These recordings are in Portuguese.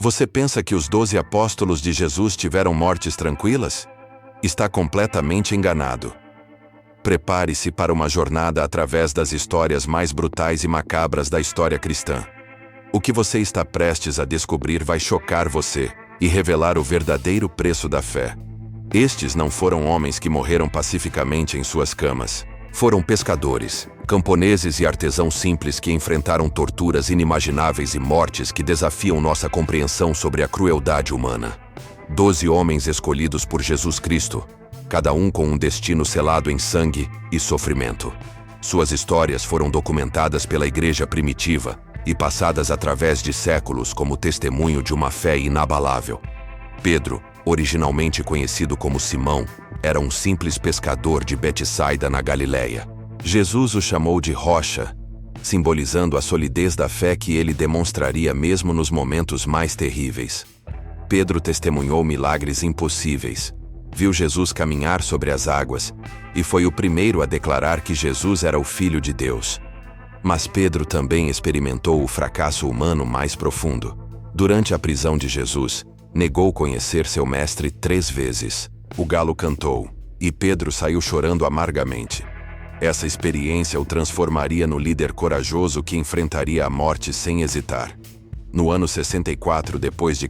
Você pensa que os 12 apóstolos de Jesus tiveram mortes tranquilas? Está completamente enganado. Prepare-se para uma jornada através das histórias mais brutais e macabras da história cristã. O que você está prestes a descobrir vai chocar você e revelar o verdadeiro preço da fé. Estes não foram homens que morreram pacificamente em suas camas. Foram pescadores, camponeses e artesãos simples que enfrentaram torturas inimagináveis e mortes que desafiam nossa compreensão sobre a crueldade humana. 12 homens escolhidos por Jesus Cristo, cada um com um destino selado em sangue e sofrimento. Suas histórias foram documentadas pela igreja primitiva e passadas através de séculos como testemunho de uma fé inabalável. Pedro, originalmente conhecido como Simão, era um simples pescador de Betsaida na Galileia. Jesus o chamou de rocha, simbolizando a solidez da fé que ele demonstraria mesmo nos momentos mais terríveis. Pedro testemunhou milagres impossíveis, viu Jesus caminhar sobre as águas e foi o primeiro a declarar que Jesus era o Filho de Deus. Mas Pedro também experimentou o fracasso humano mais profundo. Durante a prisão de Jesus, negou conhecer seu mestre 3 vezes. O galo cantou, e Pedro saiu chorando amargamente. Essa experiência o transformaria no líder corajoso que enfrentaria a morte sem hesitar. No ano 64 d.C.,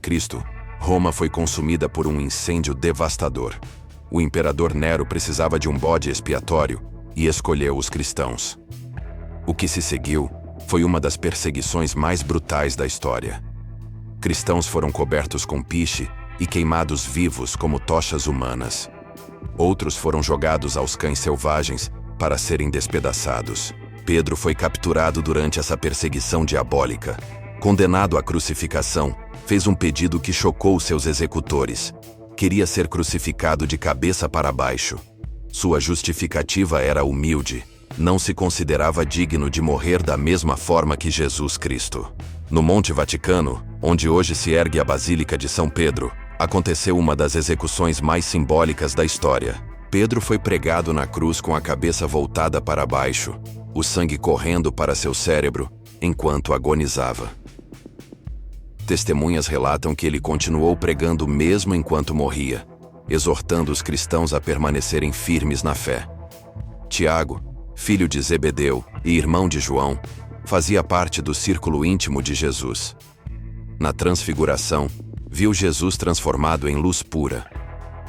Roma foi consumida por um incêndio devastador. O imperador Nero precisava de um bode expiatório e escolheu os cristãos. O que se seguiu foi uma das perseguições mais brutais da história. Cristãos foram cobertos com piche e queimados vivos como tochas humanas. Outros foram jogados aos cães selvagens para serem despedaçados. Pedro foi capturado durante essa perseguição diabólica. Condenado à crucificação, fez um pedido que chocou seus executores. Queria ser crucificado de cabeça para baixo. Sua justificativa era humilde. Não se considerava digno de morrer da mesma forma que Jesus Cristo. No Monte Vaticano, onde hoje se ergue a Basílica de São Pedro, aconteceu uma das execuções mais simbólicas da história. Pedro foi pregado na cruz com a cabeça voltada para baixo, o sangue correndo para seu cérebro, enquanto agonizava. Testemunhas relatam que ele continuou pregando mesmo enquanto morria, exortando os cristãos a permanecerem firmes na fé. Tiago, filho de Zebedeu e irmão de João, fazia parte do círculo íntimo de Jesus. Na transfiguração, viu Jesus transformado em luz pura.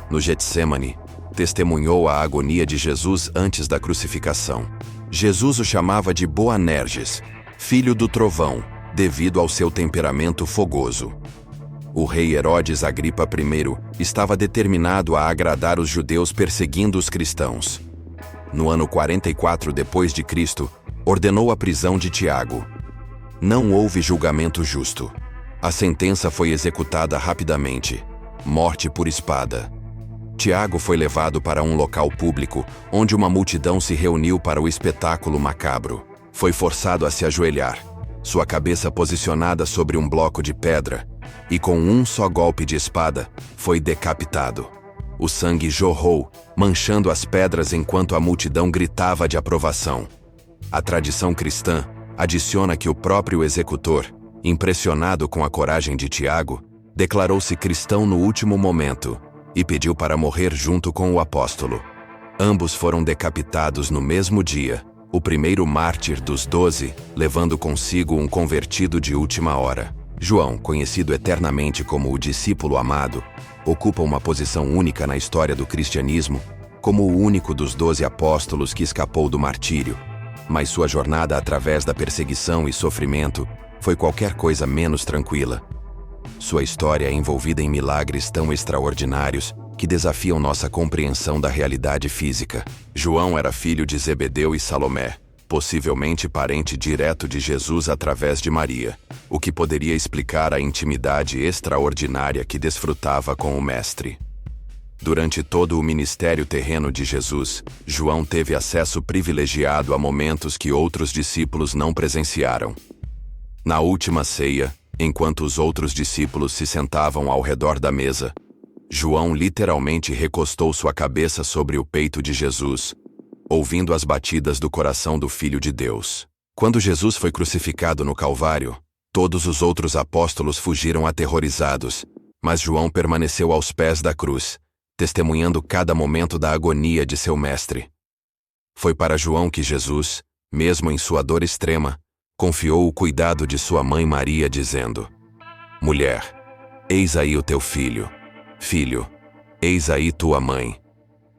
No Getsêmani, testemunhou a agonia de Jesus antes da crucificação. Jesus o chamava de Boanerges, filho do trovão, devido ao seu temperamento fogoso. O rei Herodes Agripa I estava determinado a agradar os judeus perseguindo os cristãos. No ano 44 d.C., ordenou a prisão de Tiago. Não houve julgamento justo. A sentença foi executada rapidamente. Morte por espada. Tiago foi levado para um local público, onde uma multidão se reuniu para o espetáculo macabro. Foi forçado a se ajoelhar, sua cabeça posicionada sobre um bloco de pedra, e com um só golpe de espada, foi decapitado. O sangue jorrou, manchando as pedras enquanto a multidão gritava de aprovação. A tradição cristã adiciona que o próprio executor, impressionado com a coragem de Tiago, declarou-se cristão no último momento e pediu para morrer junto com o apóstolo. Ambos foram decapitados no mesmo dia, o primeiro mártir dos 12, levando consigo um convertido de última hora. João, conhecido eternamente como o discípulo amado, ocupa uma posição única na história do cristianismo, como o único dos 12 apóstolos que escapou do martírio. Mas sua jornada através da perseguição e sofrimento foi qualquer coisa menos tranquila. Sua história é envolvida em milagres tão extraordinários que desafiam nossa compreensão da realidade física. João era filho de Zebedeu e Salomé, possivelmente parente direto de Jesus através de Maria, o que poderia explicar a intimidade extraordinária que desfrutava com o Mestre. Durante todo o ministério terreno de Jesus, João teve acesso privilegiado a momentos que outros discípulos não presenciaram. Na última ceia, enquanto os outros discípulos se sentavam ao redor da mesa, João literalmente recostou sua cabeça sobre o peito de Jesus, ouvindo as batidas do coração do Filho de Deus. Quando Jesus foi crucificado no Calvário, Todos os outros apóstolos fugiram aterrorizados, mas João permaneceu aos pés da cruz, testemunhando cada momento da agonia de seu mestre. Foi para João que Jesus, mesmo em sua dor extrema, confiou o cuidado de sua mãe Maria, dizendo: Mulher, eis aí o teu filho. Filho, eis aí tua mãe.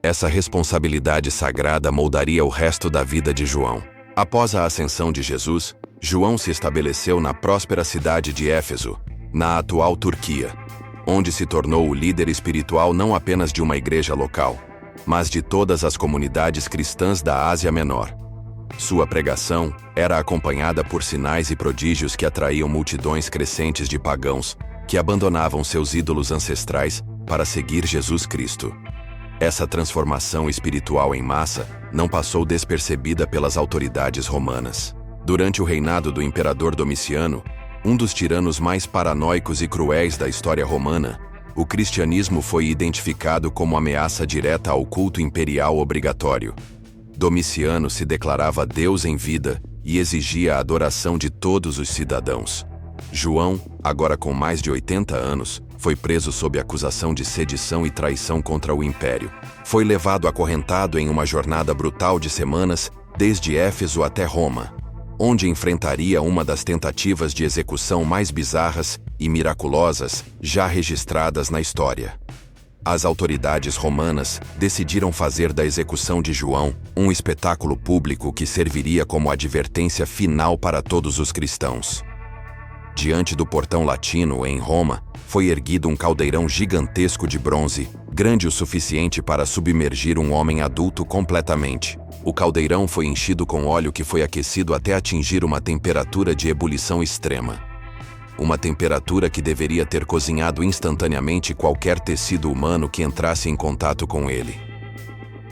Essa responsabilidade sagrada moldaria o resto da vida de João. Após a ascensão de Jesus, João se estabeleceu na próspera cidade de Éfeso, na atual Turquia, onde se tornou o líder espiritual não apenas de uma igreja local, mas de todas as comunidades cristãs da Ásia Menor. Sua pregação era acompanhada por sinais e prodígios que atraíam multidões crescentes de pagãos que abandonavam seus ídolos ancestrais para seguir Jesus Cristo. Essa transformação espiritual em massa não passou despercebida pelas autoridades romanas. Durante o reinado do imperador Domiciano, um dos tiranos mais paranoicos e cruéis da história romana, o cristianismo foi identificado como ameaça direta ao culto imperial obrigatório. Domiciano se declarava Deus em vida e exigia a adoração de todos os cidadãos. João, agora com mais de 80 anos, foi preso sob acusação de sedição e traição contra o império. Foi levado acorrentado em uma jornada brutal de semanas, desde Éfeso até Roma, onde enfrentaria uma das tentativas de execução mais bizarras e miraculosas já registradas na história. As autoridades romanas decidiram fazer da execução de João um espetáculo público que serviria como advertência final para todos os cristãos. Diante do portão latino, em Roma, foi erguido um caldeirão gigantesco de bronze, grande o suficiente para submergir um homem adulto completamente. O caldeirão foi enchido com óleo que foi aquecido até atingir uma temperatura de ebulição extrema. Uma temperatura que deveria ter cozinhado instantaneamente qualquer tecido humano que entrasse em contato com ele.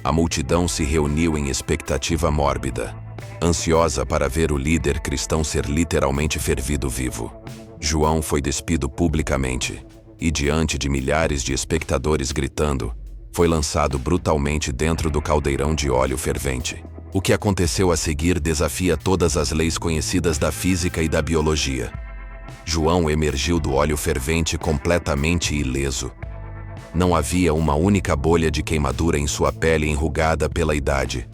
A multidão se reuniu em expectativa mórbida, ansiosa para ver o líder cristão ser literalmente fervido vivo. João foi despido publicamente e, diante de milhares de espectadores gritando, foi lançado brutalmente dentro do caldeirão de óleo fervente. O que aconteceu a seguir desafia todas as leis conhecidas da física e da biologia. João emergiu do óleo fervente completamente ileso. Não havia uma única bolha de queimadura em sua pele enrugada pela idade.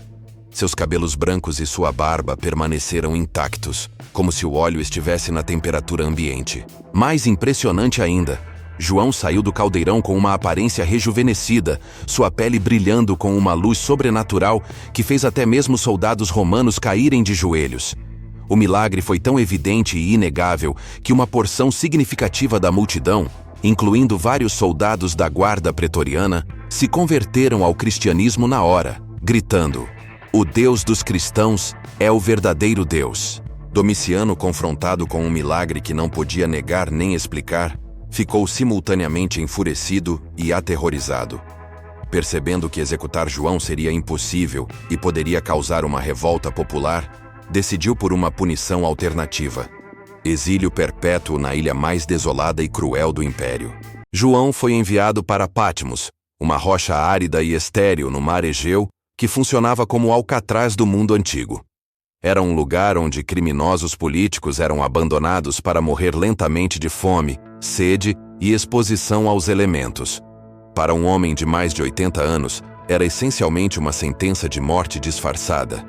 Seus cabelos brancos e sua barba permaneceram intactos, como se o óleo estivesse na temperatura ambiente. Mais impressionante ainda, João saiu do caldeirão com uma aparência rejuvenescida, sua pele brilhando com uma luz sobrenatural que fez até mesmo soldados romanos caírem de joelhos. O milagre foi tão evidente e inegável que uma porção significativa da multidão, incluindo vários soldados da guarda pretoriana, se converteram ao cristianismo na hora, gritando: "O Deus dos cristãos é o verdadeiro Deus." Domiciano, confrontado com um milagre que não podia negar nem explicar, ficou simultaneamente enfurecido e aterrorizado. Percebendo que executar João seria impossível e poderia causar uma revolta popular, decidiu por uma punição alternativa: exílio perpétuo na ilha mais desolada e cruel do império. João foi enviado para Patmos, uma rocha árida e estéril no mar Egeu, que funcionava como Alcatraz do mundo antigo. Era um lugar onde criminosos políticos eram abandonados para morrer lentamente de fome, sede e exposição aos elementos. Para um homem de mais de 80 anos, era essencialmente uma sentença de morte disfarçada.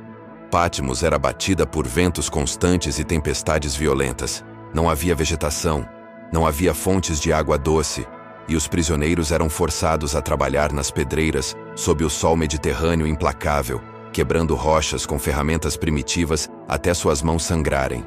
Patmos era batida por ventos constantes e tempestades violentas. Não havia vegetação, não havia fontes de água doce, e os prisioneiros eram forçados a trabalhar nas pedreiras sob o sol mediterrâneo implacável, quebrando rochas com ferramentas primitivas até suas mãos sangrarem.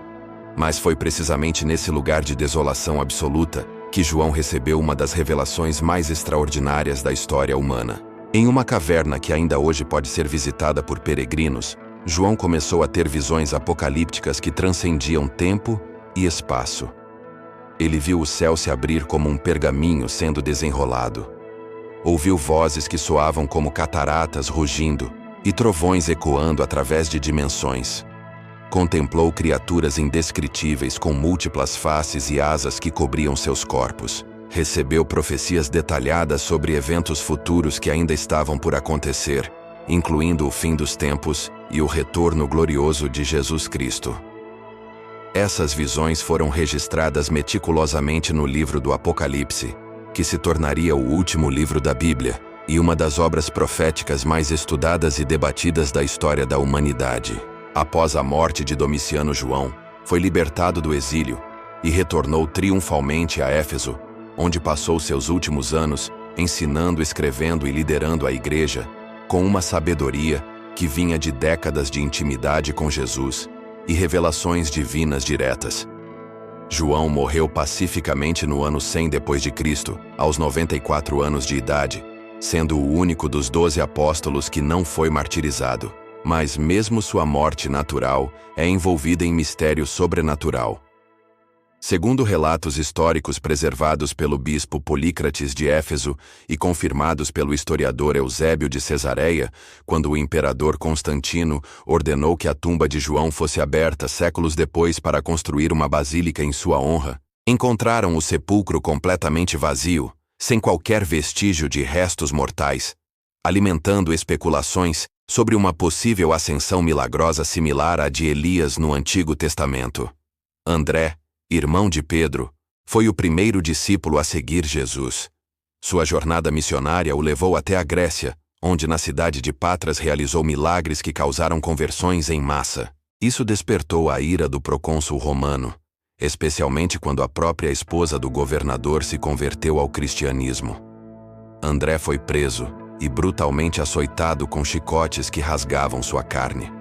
Mas foi precisamente nesse lugar de desolação absoluta que João recebeu uma das revelações mais extraordinárias da história humana. Em uma caverna que ainda hoje pode ser visitada por peregrinos, João começou a ter visões apocalípticas que transcendiam tempo e espaço. Ele viu o céu se abrir como um pergaminho sendo desenrolado. Ouviu vozes que soavam como cataratas rugindo e trovões ecoando através de dimensões. Contemplou criaturas indescritíveis com múltiplas faces e asas que cobriam seus corpos. Recebeu profecias detalhadas sobre eventos futuros que ainda estavam por acontecer, incluindo o fim dos tempos e o retorno glorioso de Jesus Cristo. Essas visões foram registradas meticulosamente no livro do Apocalipse, que se tornaria o último livro da Bíblia e uma das obras proféticas mais estudadas e debatidas da história da humanidade. Após a morte de Domiciano, João foi libertado do exílio e retornou triunfalmente a Éfeso, onde passou seus últimos anos ensinando, escrevendo e liderando a igreja com uma sabedoria que vinha de décadas de intimidade com Jesus e revelações divinas diretas. João morreu pacificamente no ano 100 d.C., aos 94 anos de idade, sendo o único dos 12 apóstolos que não foi martirizado. Mas mesmo sua morte natural é envolvida em mistério sobrenatural. Segundo relatos históricos preservados pelo bispo Polícrates de Éfeso e confirmados pelo historiador Eusébio de Cesareia, quando o imperador Constantino ordenou que a tumba de João fosse aberta séculos depois para construir uma basílica em sua honra, encontraram o sepulcro completamente vazio, sem qualquer vestígio de restos mortais, alimentando especulações sobre uma possível ascensão milagrosa similar à de Elias no Antigo Testamento. André, irmão de Pedro, foi o primeiro discípulo a seguir Jesus. Sua jornada missionária o levou até a Grécia, onde na cidade de Patras realizou milagres que causaram conversões em massa. Isso despertou a ira do procônsul romano, especialmente quando a própria esposa do governador se converteu ao cristianismo. André foi preso e brutalmente açoitado com chicotes que rasgavam sua carne.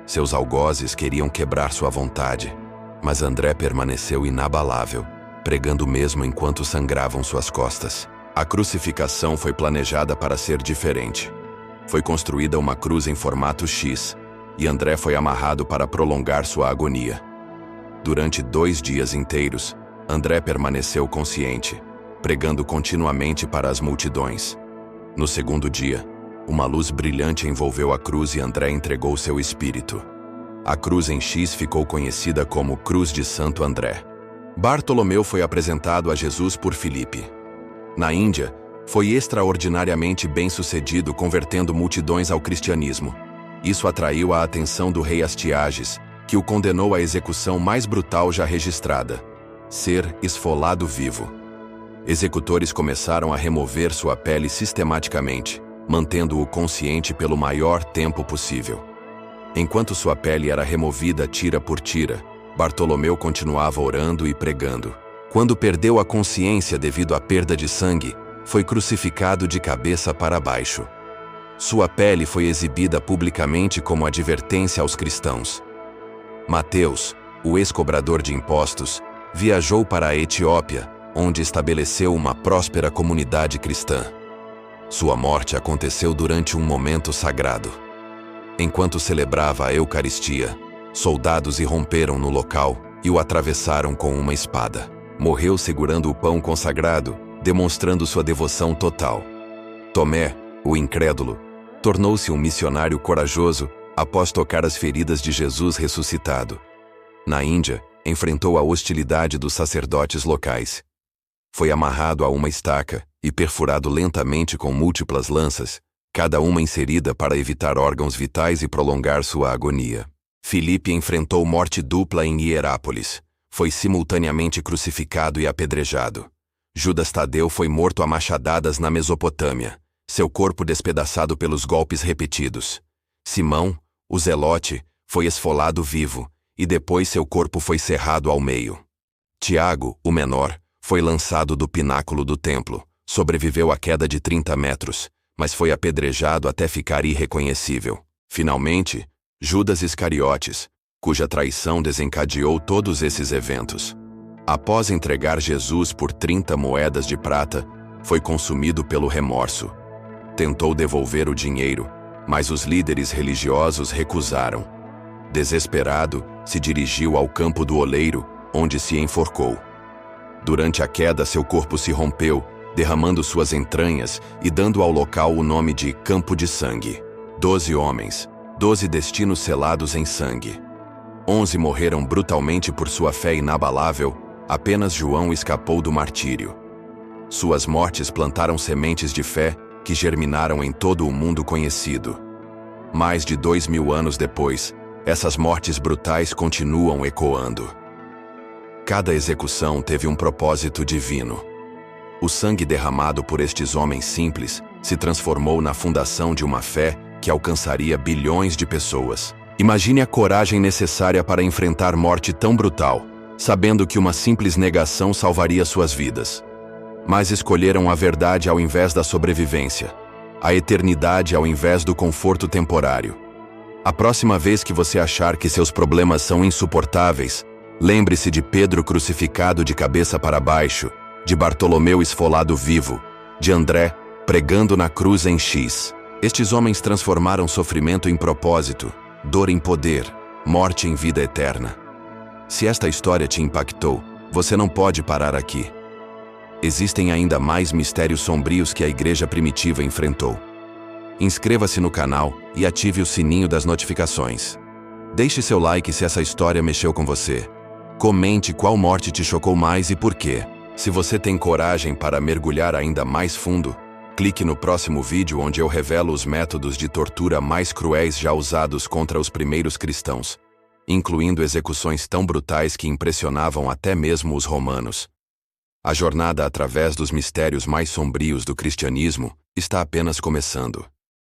Seus algozes queriam quebrar sua vontade, mas André permaneceu inabalável, pregando mesmo enquanto sangravam suas costas. A crucificação foi planejada para ser diferente. Foi construída uma cruz em formato X, e André foi amarrado para prolongar sua agonia. Durante 2 dias inteiros, André permaneceu consciente, pregando continuamente para as multidões. No segundo dia, uma luz brilhante envolveu a cruz e André entregou seu espírito. A cruz em X ficou conhecida como Cruz de Santo André. Bartolomeu foi apresentado a Jesus por Filipe. Na Índia, foi extraordinariamente bem-sucedido convertendo multidões ao cristianismo. Isso atraiu a atenção do rei Astiages, que o condenou à execução mais brutal já registrada: ser esfolado vivo. Executores começaram a remover sua pele sistematicamente, mantendo-o consciente pelo maior tempo possível. Enquanto sua pele era removida tira por tira, Bartolomeu continuava orando e pregando. Quando perdeu a consciência devido à perda de sangue, foi crucificado de cabeça para baixo. Sua pele foi exibida publicamente como advertência aos cristãos. Mateus, o ex-cobrador de impostos, viajou para a Etiópia, onde estabeleceu uma próspera comunidade cristã. Sua morte aconteceu durante um momento sagrado. Enquanto celebrava a Eucaristia, soldados irromperam no local e o atravessaram com uma espada. Morreu segurando o pão consagrado, demonstrando sua devoção total. Tomé, o incrédulo, tornou-se um missionário corajoso após tocar as feridas de Jesus ressuscitado. Na Índia, enfrentou a hostilidade dos sacerdotes locais. Foi amarrado a uma estaca e perfurado lentamente com múltiplas lanças, cada uma inserida para evitar órgãos vitais e prolongar sua agonia. Filipe enfrentou morte dupla em Hierápolis. Foi simultaneamente crucificado e apedrejado. Judas Tadeu foi morto a machadadas na Mesopotâmia, seu corpo despedaçado pelos golpes repetidos. Simão, o Zelote, foi esfolado vivo, e depois seu corpo foi cerrado ao meio. Tiago, o menor, foi lançado do pináculo do templo, sobreviveu à queda de 30 metros, mas foi apedrejado até ficar irreconhecível. Finalmente, Judas Iscariotes, cuja traição desencadeou todos esses eventos. Após entregar Jesus por 30 moedas de prata, foi consumido pelo remorso. Tentou devolver o dinheiro, mas os líderes religiosos recusaram. Desesperado, se dirigiu ao campo do oleiro, onde se enforcou. Durante a queda, seu corpo se rompeu, derramando suas entranhas e dando ao local o nome de Campo de Sangue. 12 homens, 12 destinos selados em sangue. 11 morreram brutalmente por sua fé inabalável, apenas João escapou do martírio. Suas mortes plantaram sementes de fé que germinaram em todo o mundo conhecido. Mais de 2000 anos depois, essas mortes brutais continuam ecoando. Cada execução teve um propósito divino. O sangue derramado por estes homens simples se transformou na fundação de uma fé que alcançaria bilhões de pessoas. Imagine a coragem necessária para enfrentar morte tão brutal, sabendo que uma simples negação salvaria suas vidas. Mas escolheram a verdade ao invés da sobrevivência, a eternidade ao invés do conforto temporário. A próxima vez que você achar que seus problemas são insuportáveis, lembre-se de Pedro crucificado de cabeça para baixo, de Bartolomeu esfolado vivo, de André pregando na cruz em X. Estes homens transformaram sofrimento em propósito, dor em poder, morte em vida eterna. Se esta história te impactou, você não pode parar aqui. Existem ainda mais mistérios sombrios que a igreja primitiva enfrentou. Inscreva-se no canal e ative o sininho das notificações. Deixe seu like se essa história mexeu com você. Comente qual morte te chocou mais e por quê. Se você tem coragem para mergulhar ainda mais fundo, clique no próximo vídeo onde eu revelo os métodos de tortura mais cruéis já usados contra os primeiros cristãos, incluindo execuções tão brutais que impressionavam até mesmo os romanos. A jornada através dos mistérios mais sombrios do cristianismo está apenas começando.